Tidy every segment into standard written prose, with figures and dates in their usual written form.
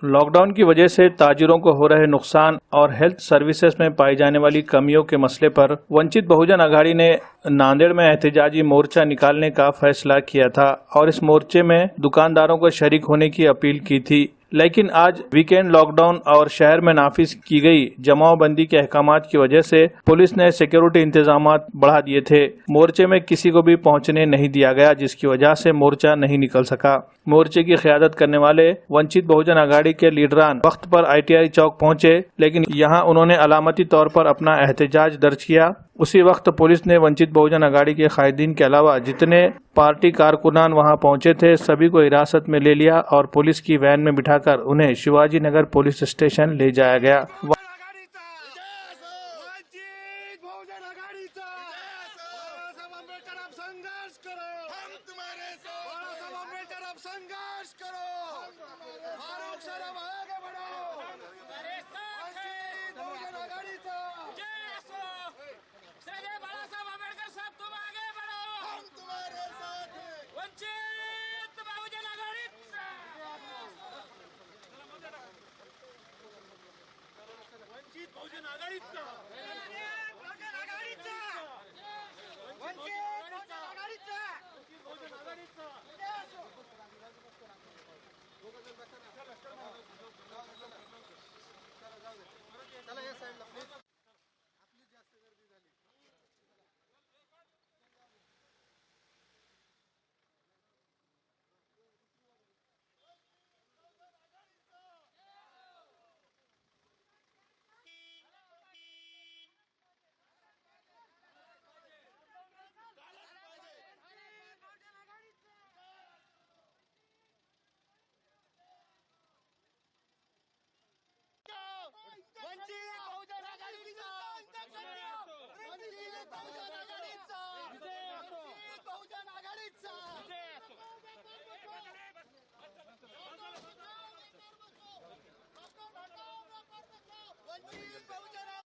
Lockdown की वजह से ताजिरों को हो रहे नुकसान और हेल्थ सर्विसेज में पाई जाने वाली कमियों के मसले पर वंचित बहुजन अघाड़ी ने नांदेड़ में एहतजाजी मोर्चा निकालने का फैसला किया था और इस मोर्चे में दुकानदारों को शरीक होने की अपील की थी। लेकिन आज वीकेंड लॉकडाउन और शहर में नाफिज की गई जमावबंदी के अहकामात की वजह से पुलिस ने सिक्योरिटी इंतजामात बढ़ा दिए थे। मोर्चे में किसी को भी पहुंचने नहीं दिया गया, जिसकी वजह से मोर्चा नहीं निकल सका। मोर्चे की क़यादत करने वाले वंचित बहुजन अघाड़ी के लीडरान वक्त पर ITI चौक पहुंचे, लेकिन यहां उन्होंने अलामती तौर पर अपना एहतजाज दर्ज किया। उसी वक्त पुलिस ने वंचित बहुजन अघाड़ी के कायदीन के अलावा जितने पार्टी कारकुनान वहां पहुंचे थे सभी को हिरासत में ले लिया और पुलिस की वैन में बिठाकर उन्हें शिवाजी नगर पुलिस स्टेशन ले जाया गया।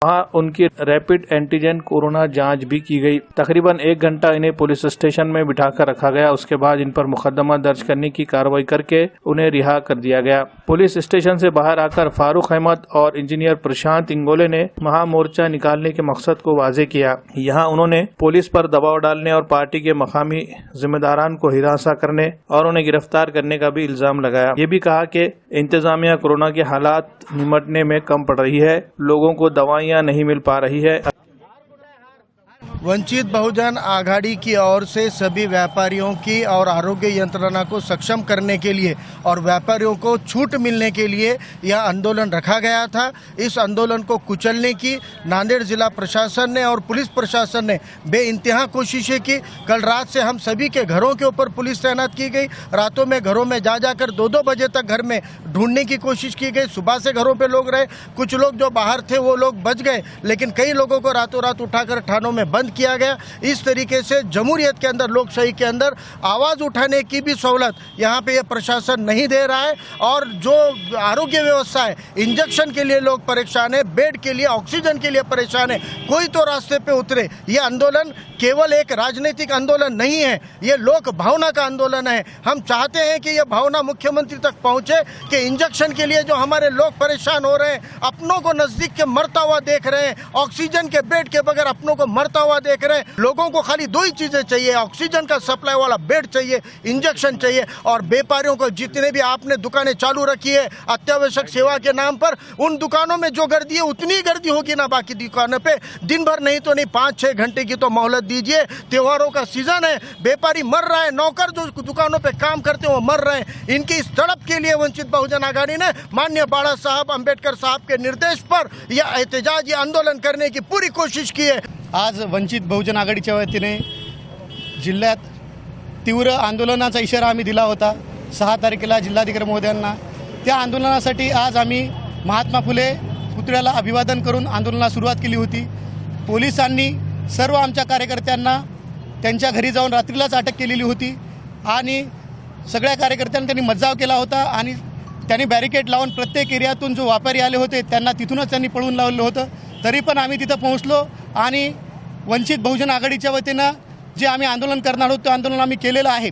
वहाँ उनकी रैपिड एंटीजन कोरोना जांच भी की गई। तकरीबन 1 घंटा इन्हें पुलिस स्टेशन में बिठाकर रखा गया। उसके बाद इन पर मुकदमा दर्ज करने की कार्रवाई करके उन्हें रिहा कर दिया गया। पुलिस स्टेशन से बाहर आकर फारूक अहमद और इंजीनियर प्रशांत इंगोले ने महामोर्चा निकालने के मकसद को वाजे किया। यहाँ उन्होंने पुलिस पर दबाव डालने और पार्टी के मकामी जिम्मेदारान को हिरासा करने और उन्हें गिरफ्तार करने का भी इल्जाम लगाया। ये भी कहा कि इंतजामिया कोरोना के हालात निपटने में कम पड़ रही है, लोगों को दवाइयां नहीं मिल पा रही है। वंचित बहुजन आघाड़ी की ओर से सभी व्यापारियों की और आरोग्य यंत्रणा को सक्षम करने के लिए और व्यापारियों को छूट मिलने के लिए यह आंदोलन रखा गया था। इस आंदोलन को कुचलने की नांदेड़ जिला प्रशासन ने और पुलिस प्रशासन ने बेइंतहा कोशिशें की। कल रात से हम सभी के घरों के ऊपर पुलिस तैनात की गई। रातों में घरों में जा जाकर 2-2 बजे तक घर में ढूंढने की कोशिश की गई। सुबह से घरों पर लोग रहे, कुछ लोग जो बाहर थे वो लोग बच गए, लेकिन कई लोगों को रातों रात उठाकर थानों में बंद किया गया। इस तरीके से जमहूरियत के अंदर, लोकशाही के अंदर आवाज उठाने की भी सहूलत यहाँ पे ये प्रशासन नहीं दे रहा है। और जो आरोग्य व्यवस्था है, इंजेक्शन के लिए लोग परेशान है, बेड के लिए, ऑक्सीजन के लिए परेशान है, कोई तो रास्ते पे उतरे। ये आंदोलन केवल एक राजनीतिक आंदोलन नहीं है, ये लोक भावना का आंदोलन है। हम चाहते हैं कि ये भावना मुख्यमंत्री तक पहुंचे कि इंजेक्शन के लिए जो हमारे लोग परेशान हो रहे हैं, अपनों को नजदीक के मरता हुआ देख रहे हैं, ऑक्सीजन के बेड के बगैर अपनों को मरता हुआ देख रहे हैं। लोगों को खाली 2 ही चीजें चाहिए, ऑक्सीजन का सप्लाई वाला बेड चाहिए, इंजेक्शन चाहिए। और व्यापारियों को जितने भी आपने दुकानें चालू रखी है अत्यावश्यक सेवा के नाम पर, उन दुकानों में जो गर्दी है उतनी गर्दी होगी ना बाकी दुकानों पे। दिन भर नहीं तो नहीं, 5-6 घंटे की तो मोहलत दीजिए। त्योहारों का सीजन है, व्यापारी मर रहा है, नौकर जो दुकानों पे काम करते हैं वो मर रहे हैं। इनकी इस तड़प के लिए वंचित बहुजन आघाड़ी ने माननीय बाळा साहब आंबेडकर साहब के निर्देश पर यह एहतजाजी आंदोलन करने की पूरी कोशिश की है। आज वंचित बहुजन आघाडीच्या वतीने जिल्ह्यात तीव्र आंदोलनाचा इशारा आम्ही दिला होता 6 तारखेला जिल्हाधिकारी महोदयांना। त्या आंदोलनासाठी आज आम्ही महात्मा फुले पुतळ्याला अभिवादन करून आंदोलनाला सुरुवात केली होती। पोलिसांनी सर्व आमच्या कार्यकर्त्यांना त्यांच्या घरी जाऊन रात्रीलाच अटक केलेली होती आणि सगळ्या कार्यकर्त्यांना त्यांनी मज्जाव केला होता आणि त्यांनी बॅरिकेड लावून प्रत्येक एरियातून जो व्यापारी आले होते त्यांना तिथूनच त्यांनी पळून लावलं होतं। तरी पण आम्ही तिथं पोहोचलो आणि वंचित बहुजन आघाडीच्या वतीनं जे आम्ही आंदोलन करणार होतो ते आंदोलन आम्ही केलेलं आहे।